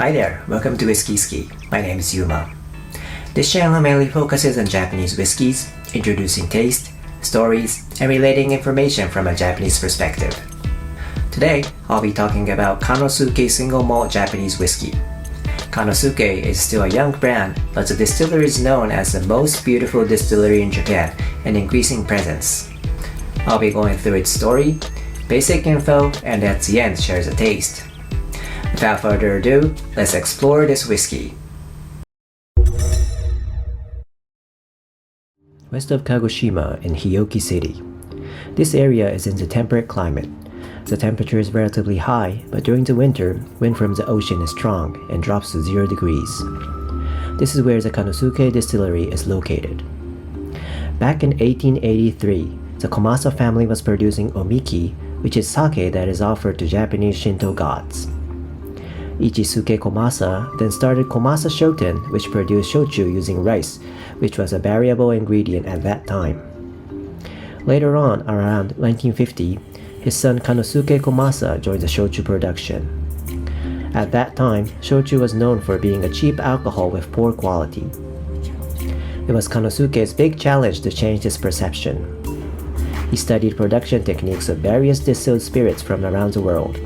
Hi there, welcome to Whisky. My name is Yuma. This channel mainly focuses on Japanese whiskeys, introducing taste, stories, and relating information from a Japanese perspective. Today, I'll be talking about KANOSUKE single malt Japanese whiskey. KANOSUKE is still a young brand, but the distillery is known as the most beautiful distillery in Japan and increasing presence. I'll be going through its story, basic info, and at the end shares a taste. Without further ado, let's explore this whiskey. West of Kagoshima in Hioki City. This area is in the temperate climate. The temperature is relatively high, but during the winter, wind from the ocean is strong and drops to 0 degrees. This is where the KANOSUKE distillery is located. Back in 1883, the Komasa family was producing omiki, which is sake that is offered to Japanese Shinto gods. Ichisuke Komasa then started Komasa Shoten, which produced shochu using rice, which was a variable ingredient at that time. Later on, around 1950, his son KANOSUKE Komasa joined the shochu production. At that time, shochu was known for being a cheap alcohol with poor quality. It was KANOSUKE's big challenge to change this perception. He studied production techniques of various distilled spirits from around the world.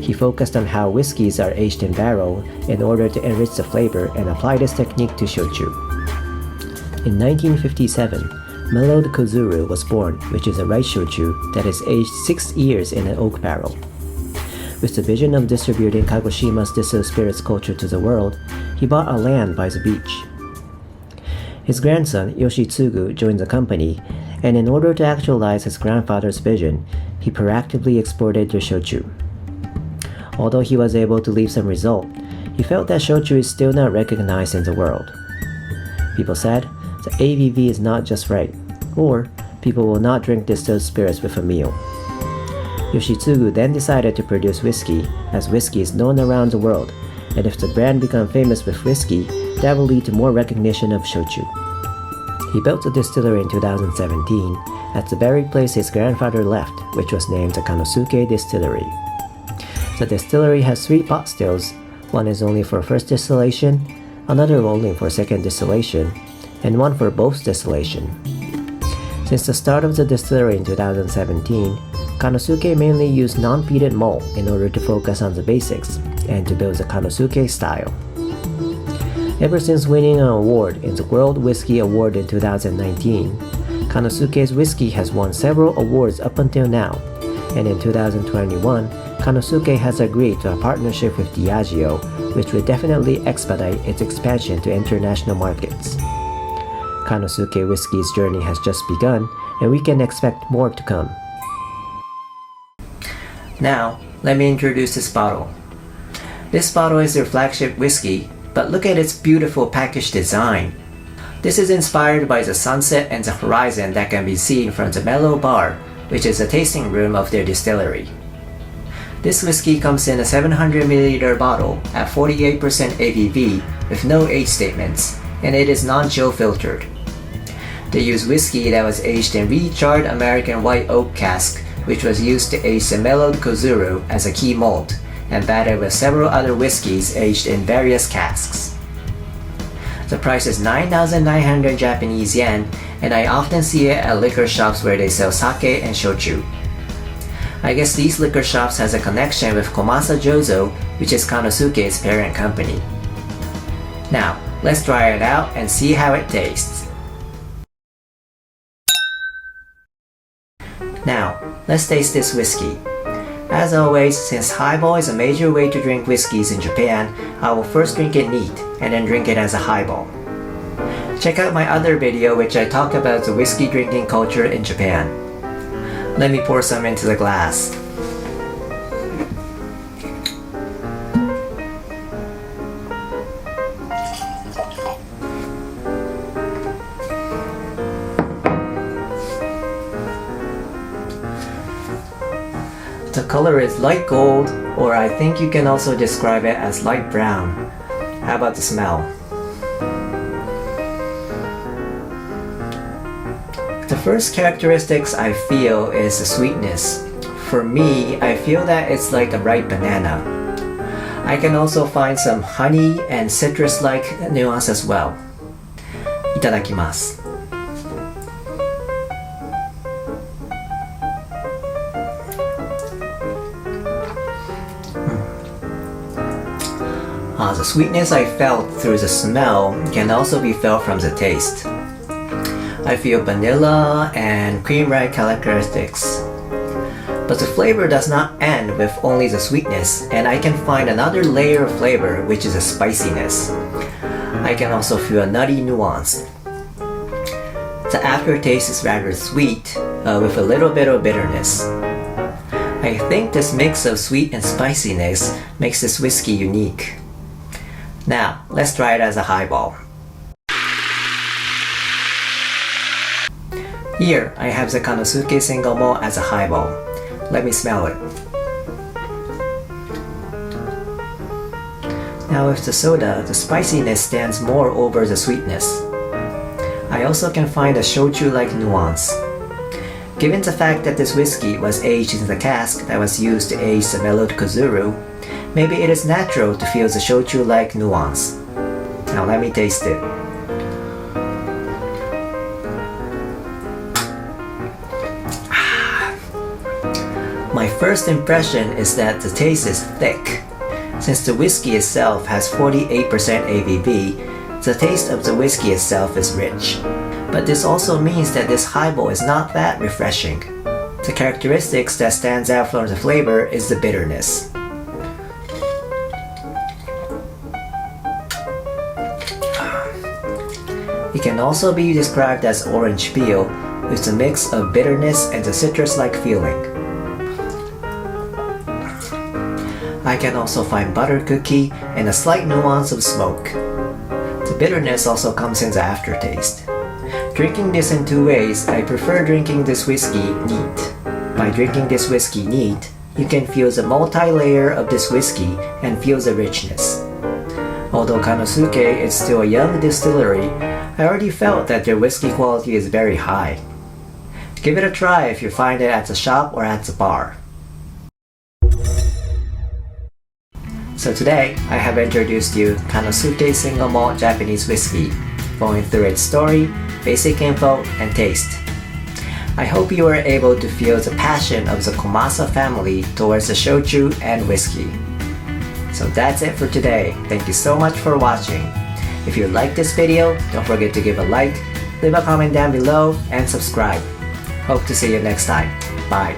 He focused on how whiskeys are aged in barrel in order to enrich the flavor and apply this technique to shochu. In 1957, Mellowed Kozuru was born, which is a rice shochu that is aged 6 years in an oak barrel. With the vision of distributing Kagoshima's distilled spirits culture to the world, he bought a land by the beach. His grandson, Yoshitsugu, joined the company, and in order to actualize his grandfather's vision, he proactively exported the shochu. Although he was able to leave some result, he felt that shochu is still not recognized in the world. People said, the ABV is not just right, or people will not drink distilled spirits with a meal. Yoshitsugu then decided to produce whiskey, as whiskey is known around the world, and if the brand becomes famous with whiskey, that will lead to more recognition of shochu. He built the distillery in 2017 at the very place his grandfather left, which was named the KANOSUKE Distillery. The distillery has 3 pot stills. One is only for first distillation, another only for second distillation, and one for both distillation. Since the start of the distillery in 2017, KANOSUKE mainly used non-peated malt in order to focus on the basics and to build the KANOSUKE style. Ever since winning an award in the World Whisky Award in 2019, KANOSUKE's whiskey has won several awards up until now, and in 2021, KANOSUKE has agreed to a partnership with Diageo, which will definitely expedite its expansion to international markets. KANOSUKE whiskey's journey has just begun, and we can expect more to come. Now, let me introduce this bottle. This bottle is their flagship whiskey, but look at its beautiful package design. This is inspired by the sunset and the horizon that can be seen from the Mellow Bar, which is the tasting room of their distillery. This whiskey comes in a 700ml bottle at 48% ABV with no age statements, and it is non-chill filtered. They use whiskey that was aged in recharred American white oak cask, which was used to age the Mellowed Kozuru as a key malt, and battered with several other whiskeys aged in various casks. The price is 9,900 Japanese yen, and I often see it at liquor shops where they sell sake and shochu. I guess these liquor shops has a connection with Komasa Jozo, which is KANOSUKE's parent company. Now, let's try it out and see how it tastes. Now, let's taste this whiskey. As always, since highball is a major way to drink whiskeys in Japan, I will first drink it neat and then drink it as a highball. Check out my other video which I talk about the whiskey drinking culture in Japan. Let me pour some into the glass. The color is light gold, or I think you can also describe it as light brown. How about the smell? The first characteristics I feel is the sweetness. For me, I feel that it's like a ripe banana. I can also find some honey and citrus-like nuance as well. いただきます。The sweetness I felt through the smell can also be felt from the taste. I feel vanilla and cream-like characteristics. But the flavor does not end with only the sweetness, and I can find another layer of flavor, which is a spiciness. I can also feel a nutty nuance. The aftertaste is rather sweet, with a little bit of bitterness. I think this mix of sweet and spiciness makes this whiskey unique. Now, let's try it as a highball. Here, I have the KANOSUKE single malt as a highball. Let me smell it. Now with the soda, the spiciness stands more over the sweetness. I also can find a shochu-like nuance. Given the fact that this whiskey was aged in the cask that was used to age the mellowed Kozuru, maybe it is natural to feel the shochu-like nuance. Now let me taste it. My first impression is that the taste is thick. Since the whiskey itself has 48% ABV, the taste of the whiskey itself is rich. But this also means that this highball is not that refreshing. The characteristics that stands out from the flavor is the bitterness. It can also be described as orange peel, with a mix of bitterness and a citrus-like feeling. I can also find butter cookie and a slight nuance of smoke. The bitterness also comes in the aftertaste. Drinking this in two ways, I prefer drinking this whiskey neat. By drinking this whiskey neat, you can feel the multi-layer of this whiskey and feel the richness. Although KANOSUKE is still a young distillery, I already felt that their whiskey quality is very high. Give it a try if you find it at the shop or at the bar. So today, I have introduced you KANOSUKE Single Malt Japanese Whiskey, going through its story, basic info, and taste. I hope you were able to feel the passion of the Komasa family towards the shochu and whiskey. So that's it for today. Thank you so much for watching. If you liked this video, don't forget to give a like, leave a comment down below, and subscribe. Hope to see you next time. Bye.